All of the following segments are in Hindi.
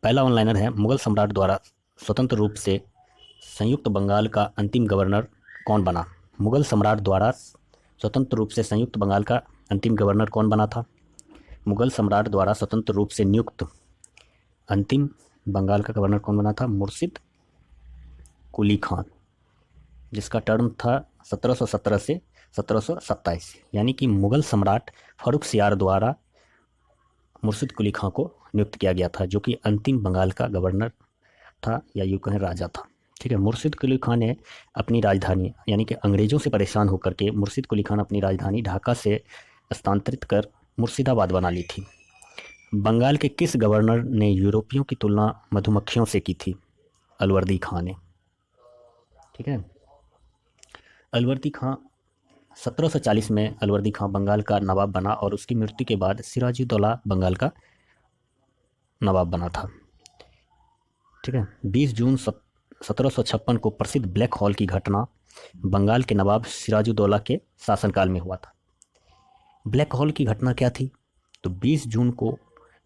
पहला ऑनलाइनर है, मुगल सम्राट द्वारा स्वतंत्र रूप से संयुक्त बंगाल का अंतिम गवर्नर कौन बना? मुगल सम्राट द्वारा स्वतंत्र रूप से संयुक्त बंगाल का अंतिम गवर्नर कौन बना था? मुगल सम्राट द्वारा स्वतंत्र रूप से नियुक्त अंतिम बंगाल का गवर्नर कौन बना था? मुर्शिद कुली खान, जिसका टर्म था 1717 से 1727। यानी कि मुगल सम्राट फर्रुखसियार द्वारा मुर्शिद कुली खां को नियुक्त किया गया था, जो कि अंतिम बंगाल का गवर्नर था, या यूँ कहें राजा था। ठीक है। मुर्शिद कुली खां ने अपनी राजधानी, यानी कि अंग्रेजों से परेशान होकर के मुर्शिद कुली खान अपनी राजधानी ढाका से स्थानांतरित कर मुर्शिदाबाद बना ली थी। बंगाल के किस गवर्नर ने यूरोपियों की तुलना मधुमक्खियों से की थी? अलवर्दी खां ने। ठीक है। अलवर्दी खां 1740 में अलवर्दी खां बंगाल का नवाब बना और उसकी मृत्यु के बाद सिराजुद्दौला बंगाल का नवाब बना था। ठीक है। 20 जून 1756 को प्रसिद्ध ब्लैक हॉल की घटना बंगाल के नवाब सिराजुद्दौला के शासनकाल में हुआ था। ब्लैक हॉल की घटना क्या थी? तो 20 जून को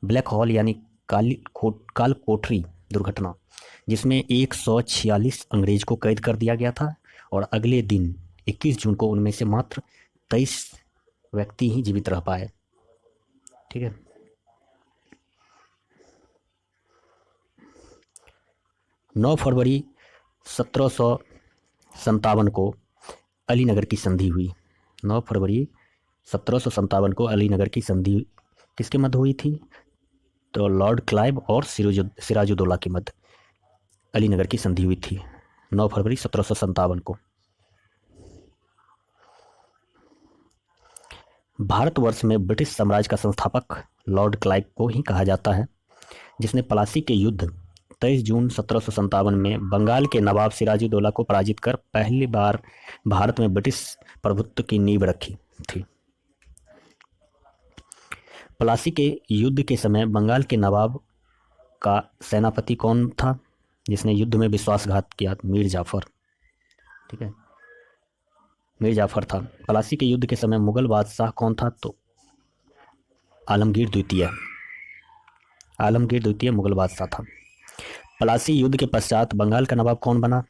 ब्लैक हॉल यानी काल कोठरी दुर्घटना, जिसमें 146 अंग्रेज को कैद कर दिया गया था और अगले दिन 21 जून को उनमें से मात्र 23 व्यक्ति ही जीवित रह पाए। ठीक है। 9 फरवरी 1757 को अलीनगर की संधि हुई। 9 फरवरी 1757 को अलीनगर की संधि किसके मध्य हुई थी? तो लॉर्ड क्लाइव और सिराजुद्दौला के मध्य अलीनगर की संधि हुई थी 9 फरवरी 1757 को। भारतवर्ष में ब्रिटिश साम्राज्य का संस्थापक लॉर्ड क्लाइव को ही कहा जाता है, जिसने प्लासी के युद्ध 23 जून 1757 में बंगाल के नवाब सिराजुद्दौला को पराजित कर पहली बार भारत में ब्रिटिश प्रभुत्व की नींव रखी थी। प्लासी के युद्ध के समय बंगाल के नवाब का सेनापति कौन था जिसने युद्ध में विश्वासघात किया? मीर जाफर। ठीक है। मीर जाफर था। प्लासी के युद्ध के समय मुगल बादशाह कौन था? तो आलमगीर द्वितीय। आलमगीर द्वितीय मुगल बादशाह था। प्लासी युद्ध के पश्चात बंगाल का नवाब कौन बना?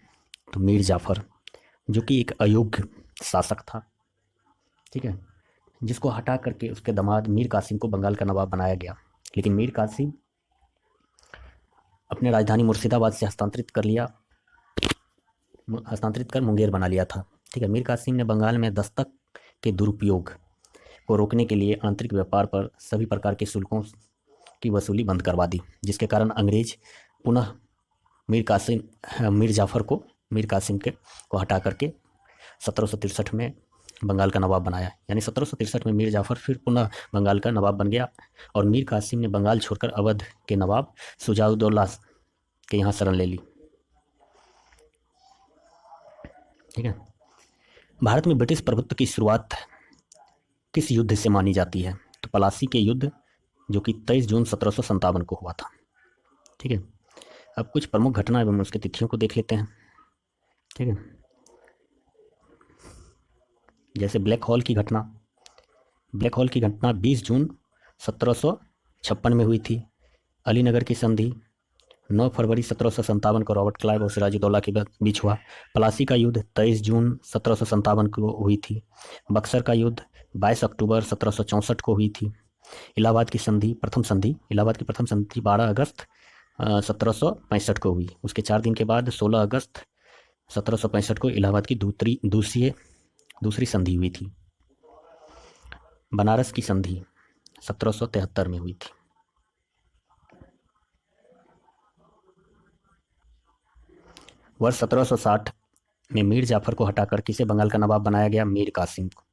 तो मीर जाफर, जो कि एक अयोग्य शासक था। ठीक है। जिसको हटा करके उसके दामाद मीर कासिम को बंगाल का नवाब बनाया गया, लेकिन मीर कासिम अपने राजधानी मुर्शिदाबाद से हस्तांतरित कर मुंगेर बना लिया था। ठीक है। मीर कासिम ने बंगाल में दस्तक के दुरुपयोग को रोकने के लिए आंतरिक व्यापार पर सभी प्रकार के शुल्कों की वसूली बंद करवा दी, जिसके कारण अंग्रेज पुनः मीर कासिम को हटा करके 1763 में बंगाल का नवाब बनाया। यानी 1763 में मीर जाफर फिर पुनः बंगाल का नवाब बन गया और मीर कासिम ने बंगाल छोड़कर अवध के नवाब शुजाउद्दौला के यहाँ शरण ले ली। ठीक है। भारत में ब्रिटिश प्रभुत्व की शुरुआत किस युद्ध से मानी जाती है? तो प्लासी के युद्ध, जो कि 23 जून 1757 को हुआ था। ठीक है। अब कुछ प्रमुख घटना एवं उसके तिथियों को देख लेते हैं। ठीक है। जैसे ब्लैक हॉल की घटना 20 जून 1756 में हुई थी। अलीनगर की संधि 9 फरवरी 1757 को रॉबर्ट क्लाइव और सिराजुद्दौला के बीच हुआ। प्लासी का युद्ध 23 जून 1757 को हुई थी। बक्सर का युद्ध 22 अक्टूबर 1764 को हुई थी। इलाहाबाद की प्रथम संधि 12 अगस्त 1765 को हुई। उसके 4 दिन के बाद 16 अगस्त 1765 को इलाहाबाद की दूसरी संधि हुई थी। बनारस की संधि 1773 में हुई थी। वर्ष 1760 में मीर जाफर को हटाकर किसे बंगाल का नवाब बनाया गया? मीर कासिम को।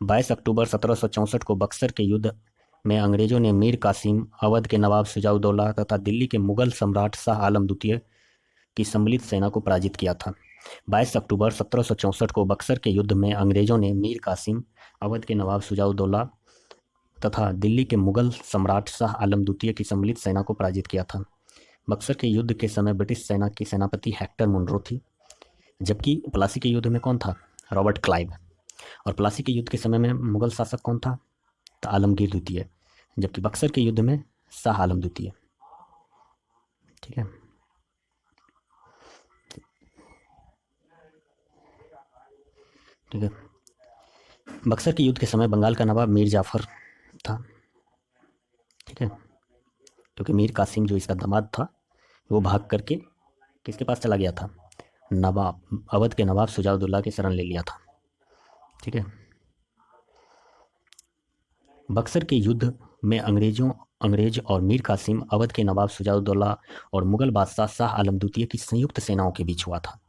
22 अक्टूबर 1764 को बक्सर के युद्ध में अंग्रेजों ने मीर कासिम, अवध के नवाब शुजाउद्दौला तथा दिल्ली के मुगल सम्राट शाह आलम द्वितीय की सम्मिलित सेना को पराजित किया था। 22 अक्टूबर 1764 को बक्सर के युद्ध में अंग्रेजों ने मीर कासिम, अवध के नवाब शुजाउद्दौला तथा दिल्ली के मुगल सम्राट शाह आलम द्वितीय की सम्मिलित सेना को पराजित किया था। बक्सर के युद्ध के समय ब्रिटिश सेना की सेनापति हेक्टर मुनरो थी, जबकि प्लासी के युद्ध में कौन था? Robert Clive. और प्लासी के युद्ध के समय में मुगल शासक कौन था? तो आलमगीर द्वितीय, जबकि बक्सर के युद्ध में शाह आलम द्वितीय। ठीक है। ठीक है। बक्सर के युद्ध के समय बंगाल का नवाब मीर जाफर था। ठीक है। क्योंकि मीर कासिम जो इसका दामाद था वो भाग करके किसके पास चला गया था, नवाब अवध के नवाब शुजाउद्दौला की शरण ले लिया था। ठीक है। बक्सर के युद्ध में अंग्रेज और मीर कासिम अवध के नवाब शुजाउद्दौला और मुगल बादशाह शाह आलम द्वितीय की संयुक्त सेनाओं के बीच हुआ था।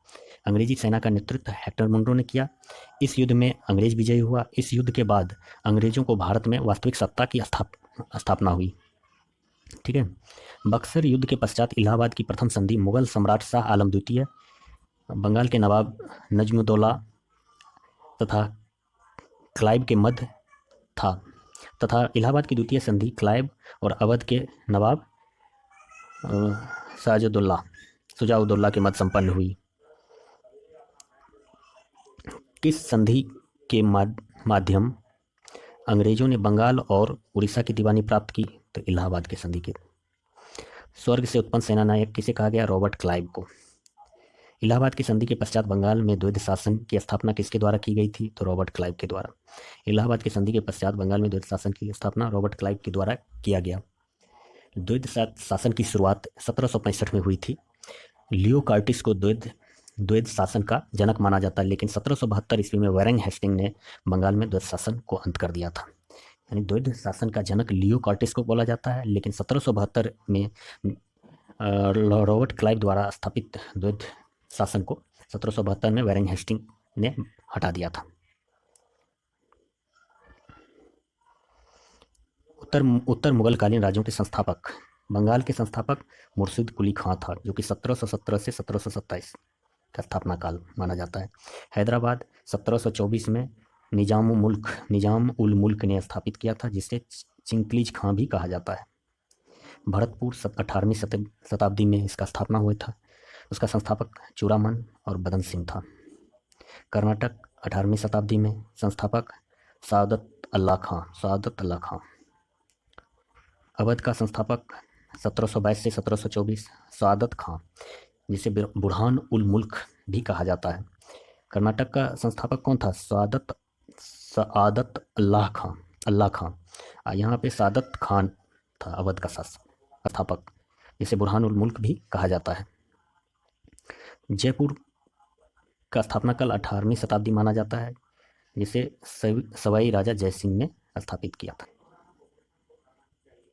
अंग्रेजी सेना का नेतृत्व हेक्टर मुनरो ने किया। इस युद्ध में अंग्रेज विजयी हुआ। इस युद्ध के बाद अंग्रेजों को भारत में वास्तविक सत्ता की स्थापना हुई। ठीक है। बक्सर युद्ध के पश्चात इलाहाबाद की प्रथम संधि मुगल सम्राट शाह आलम द्वितीय, बंगाल के नवाब नजमुद्दौला तथा क्लाइव के मध्य था तथा इलाहाबाद की द्वितीय संधि क्लाइव और अवध के नवाब शुजाउद्दौला के मध्य संपन्न हुई। किस संधि के माध्यम अंग्रेजों ने बंगाल और उड़ीसा की दीवानी प्राप्त की, तो इलाहाबाद की संधि के। स्वर्ग से उत्पन्न सेनानायक किसे कहा गया, रॉबर्ट क्लाइव को। इलाहाबाद की संधि के पश्चात बंगाल में द्वैध शासन की स्थापना किसके द्वारा की गई थी, तो रॉबर्ट क्लाइव के द्वारा। इलाहाबाद की संधि के पश्चात बंगाल में द्वैध शासन की स्थापना रॉबर्ट क्लाइव के द्वारा किया गया। द्वैध शासन की शुरुआत 1765 में हुई थी। लियो कार्टिस को द्वैध शासन का जनक माना जाता है, लेकिन 1772 ईस्वी में वैरेन हेस्टिंग ने बंगाल में द्वैध शासन को अंत कर दिया था। यानी द्वैध शासन का जनक लियो कार्टिस को बोला जाता है, लेकिन 1772 में रॉबर्ट क्लाइव द्वारा स्थापित द्वैध शासन को 1772 में वैरेन हेस्टिंग ने हटा दिया था। उत्तर मुगलकालीन राज्यों के संस्थापक। बंगाल के संस्थापक मुर्शिद कुली खां था, जो कि 1717 से 1727 का स्थापना काल माना जाता है। हैदराबाद 1724 में निजाम उल मुल्क ने स्थापित किया था, जिसे चिंकलीज खां भी कहा जाता है। भरतपुर 18वीं शताब्दी में इसका स्थापना हुआ था। उसका संस्थापक चूड़ामन और बदन सिंह था। कर्नाटक 18वीं शताब्दी में संस्थापक सादत अल्लाह खां। अवध का संस्थापक 1722 से 1724 सादत खां, जिसे बुरहान उल मुल्क भी कहा जाता है। कर्नाटक का संस्थापक कौन था, सादत अल्लाह खां। यहाँ पे सादत खान था अवध का संस्थापक, जिसे बुरहान उल मुल्क भी कहा जाता है। जयपुर का स्थापना काल 18वीं शताब्दी माना जाता है, जिसे सवाई राजा जयसिंह ने स्थापित किया था।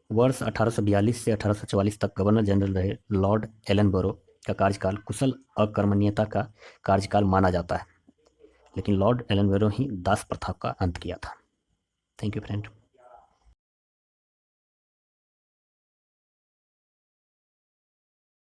वर्ष 1842 से 1844 तक गवर्नर जनरल रहे लॉर्ड एलनबरो का कार्यकाल कुशल अकर्मण्यता का कार्यकाल माना जाता है, लेकिन लॉर्ड एलनबरो ही दास प्रथा का अंत किया था। Thank you friend.